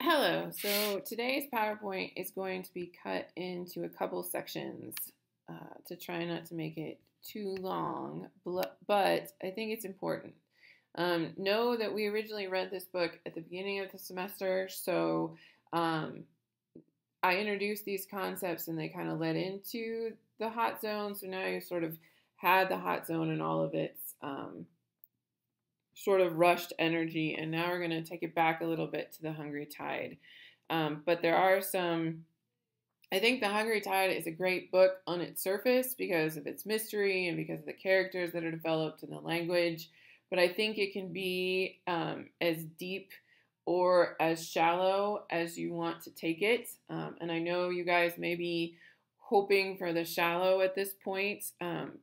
Hello. So today's PowerPoint is going to be cut into a couple sections to try not to make it too long, but I think it's important. Know that we originally read this book at the beginning of the semester, so um, I introduced these concepts and they kind of led into the hot zone. So now you sort of had the hot zone and all of its sort of rushed energy, and now we're going to take it back a little bit to the Hungry Tide. But there are some. I think The Hungry Tide is a great book on its surface because of its mystery and because of the characters that are developed and the language. But I think it can be as deep or as shallow as you want to take it. And I know you guys may be hoping for the shallow at this point,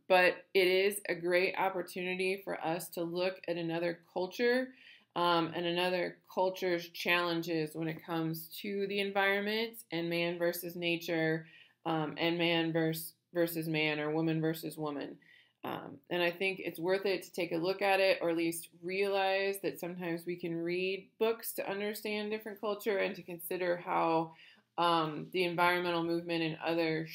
but it is a great opportunity for us to look at another culture and another culture's challenges when it comes to the environment and man versus nature, and man versus man, or woman versus woman. And I think it's worth it to take a look at it, or at least realize that sometimes we can read books to understand different culture and to consider how the environmental movement in other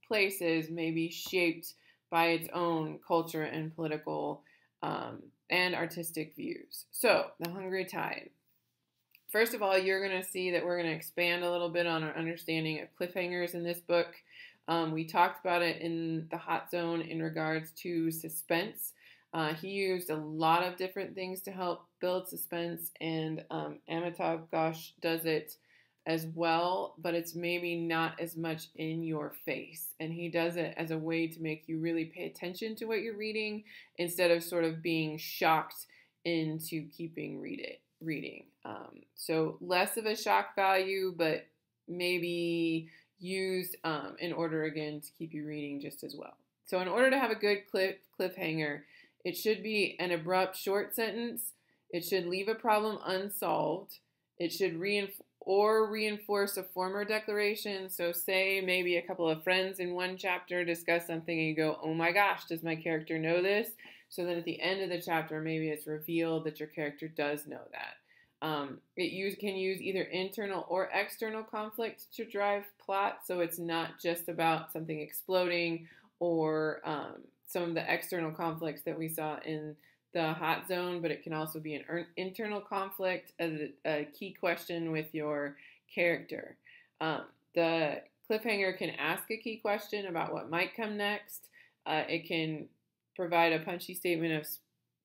places may be shaped by its own culture and political and artistic views. So, The Hungry Tide. First of all, you're going to see that we're going to expand a little bit on our understanding of cliffhangers in this book. We talked about it in the hot zone in regards to suspense. He used a lot of different things to help build suspense, and Amitav Ghosh does it as well, but it's maybe not as much in your face. And he does it as a way to make you really pay attention to what you're reading instead of sort of being shocked into keeping reading. So less of a shock value, but maybe used in order, again, to keep you reading just as well. So in order to have a good cliffhanger, it should be an abrupt, short sentence. It should leave a problem unsolved. It should reinforce a former declaration. So say maybe a couple of friends in one chapter discuss something and you go, oh my gosh, does my character know this? So then at the end of the chapter, maybe it's revealed that your character does know that. It can use either internal or external conflict to drive plot. So it's not just about something exploding or some of the external conflicts that we saw in the hot zone, but it can also be an internal conflict, a key question with your character. The cliffhanger can ask a key question about what might come next. It can provide a punchy statement of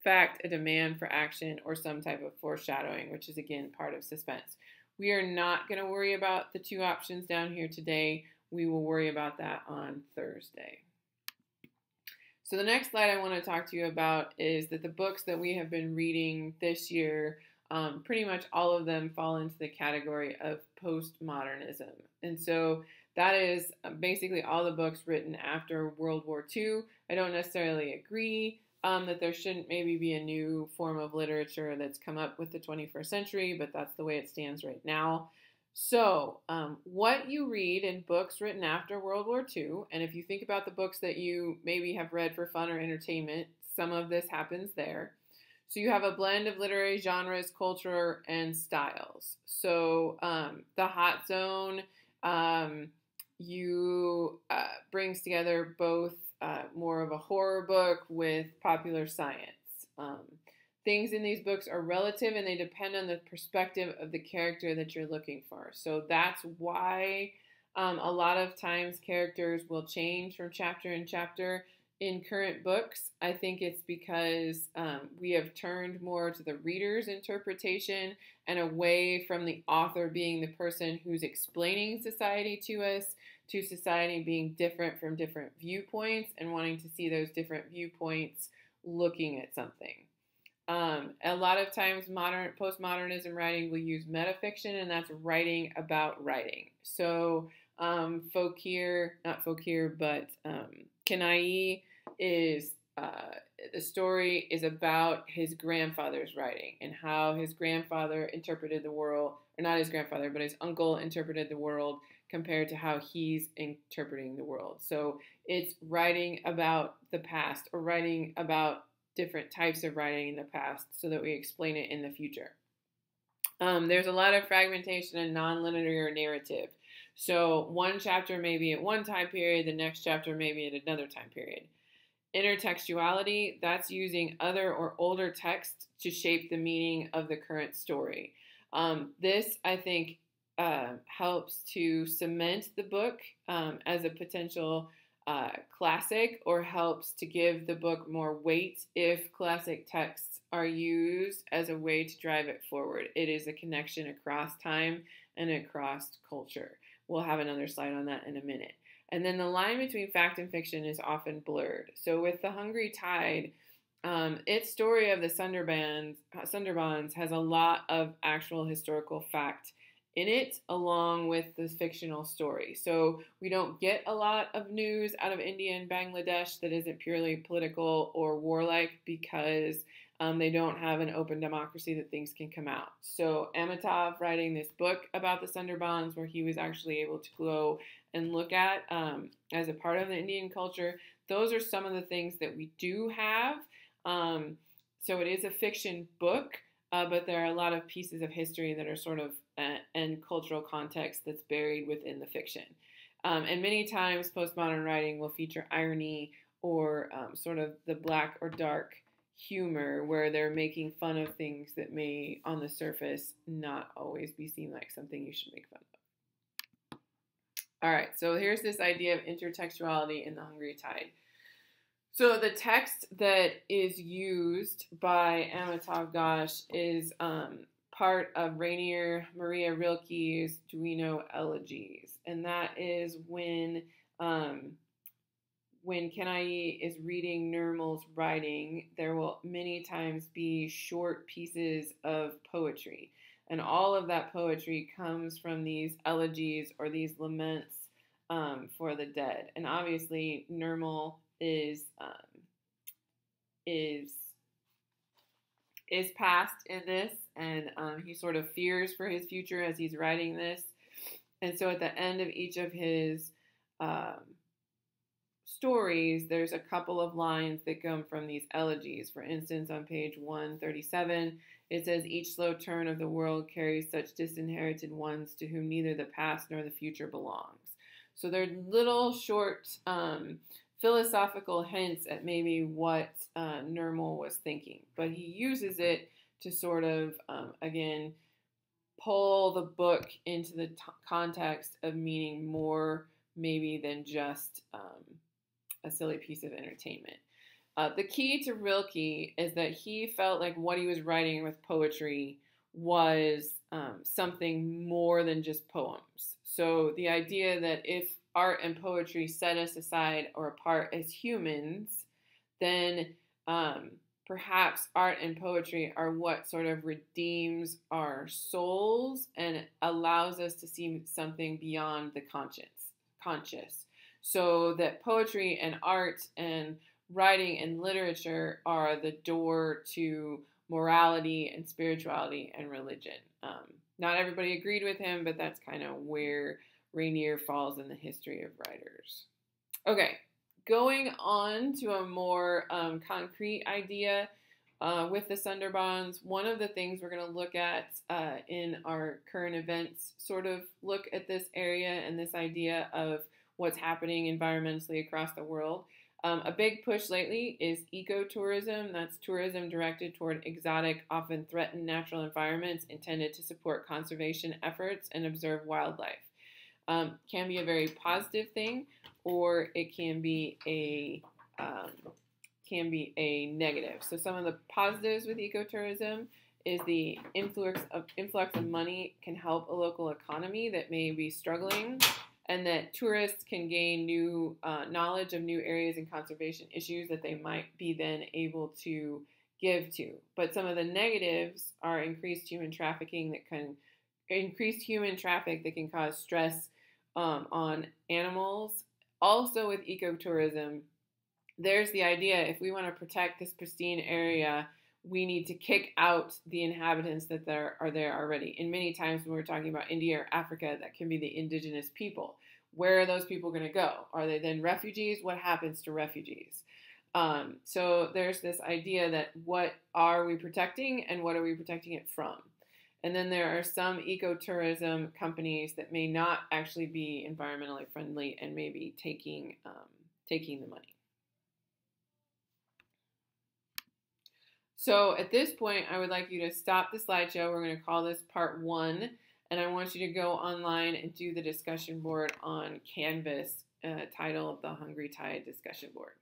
fact, a demand for action, or some type of foreshadowing, which is, again, part of suspense. We are not going to worry about the two options down here today. We will worry about that on Thursday. So the next slide I want to talk to you about is that the books that we have been reading this year, pretty much all of them fall into the category of postmodernism. And so that is basically all the books written after World War II. I don't necessarily agree that there shouldn't maybe be a new form of literature that's come up with the 21st century, but that's the way it stands right now. So, what you read in books written after World War II, and if you think about the books that you maybe have read for fun or entertainment, some of this happens there. So you have a blend of literary genres, culture, and styles. So the Hot Zone brings together both more of a horror book with popular science. Things in these books are relative and they depend on the perspective of the character that you're looking for. So that's why a lot of times characters will change from chapter to chapter in current books. I think it's because we have turned more to the reader's interpretation and away from the author being the person who's explaining society to us, to society being different from different viewpoints and wanting to see those different viewpoints looking at something. A lot of times postmodernism writing will use metafiction, and that's writing about writing. So Kenai is the story is about his grandfather's writing and how his grandfather interpreted the world, or not his grandfather, but his uncle interpreted the world compared to how he's interpreting the world. So it's writing about the past, or writing about different types of writing in the past so that we explain it in the future. There's a lot of fragmentation and non-linear narrative. So one chapter may be at one time period, the next chapter may be at another time period. Intertextuality, that's using other or older texts to shape the meaning of the current story. This, I think, helps to cement the book as a potential classic, or helps to give the book more weight if classic texts are used as a way to drive it forward. It is a connection across time and across culture. We'll have another slide on that in a minute. And then the line between fact and fiction is often blurred. So with The Hungry Tide, its story of the Sunderbans has a lot of actual historical fact in it, along with the fictional story. So we don't get a lot of news out of India and Bangladesh that isn't purely political or warlike, because they don't have an open democracy that things can come out. So Amitav writing this book about the Sunderbans, where he was actually able to go and look at as a part of the Indian culture, those are some of the things that we do have. So it is a fiction book, but there are a lot of pieces of history that are sort of and cultural context that's buried within the fiction. And many times postmodern writing will feature irony or sort of the black or dark humor, where they're making fun of things that may on the surface not always be seen like something you should make fun of. All right, so here's this idea of intertextuality in The Hungry Tide. So the text that is used by Amitav Ghosh is part of Rainer Maria Rilke's Duino Elegies, and that is when Kenai is reading Nirmal's writing, there will many times be short pieces of poetry, and all of that poetry comes from these elegies or these laments for the dead. And obviously, Nirmal is past in this, and he sort of fears for his future as he's writing this. And so at the end of each of his stories, there's a couple of lines that come from these elegies. For instance, on page 137, it says, "Each slow turn of the world carries such disinherited ones to whom neither the past nor the future belongs." So they're little short philosophical hints at maybe what Nirmal was thinking, but he uses it to sort of, again, pull the book into the context of meaning more maybe than just a silly piece of entertainment. The key to Rilke is that he felt like what he was writing with poetry was something more than just poems. So the idea that if art and poetry set us aside or apart as humans, then perhaps art and poetry are what sort of redeems our souls and allows us to see something beyond the conscious. So that poetry and art and writing and literature are the door to morality and spirituality and religion. Not everybody agreed with him, but that's kind of where Rainier falls in the history of writers. Okay, going on to a more concrete idea with the Sunderbans, one of the things we're going to look at in our current events sort of look at this area and this idea of what's happening environmentally across the world. A big push lately is ecotourism. That's tourism directed toward exotic, often threatened natural environments intended to support conservation efforts and observe wildlife. Can be a very positive thing, or it can be a negative. So some of the positives with ecotourism is the influx of money can help a local economy that may be struggling, and that tourists can gain new knowledge of new areas and conservation issues that they might be then able to give to. But some of the negatives are increased human traffic that can cause stress on animals. Also with ecotourism, there's the idea if we want to protect this pristine area, we need to kick out the inhabitants that are there already. And many times when we're talking about India or Africa, that can be the indigenous people. Where are those people going to go? Are they then refugees? What happens to refugees? So there's this idea that what are we protecting and what are we protecting it from? And then there are some ecotourism companies that may not actually be environmentally friendly and may be taking the money. So at this point, I would like you to stop the slideshow. We're going to call this part 1, and I want you to go online and do the discussion board on Canvas, title of the Hungry Tide discussion board.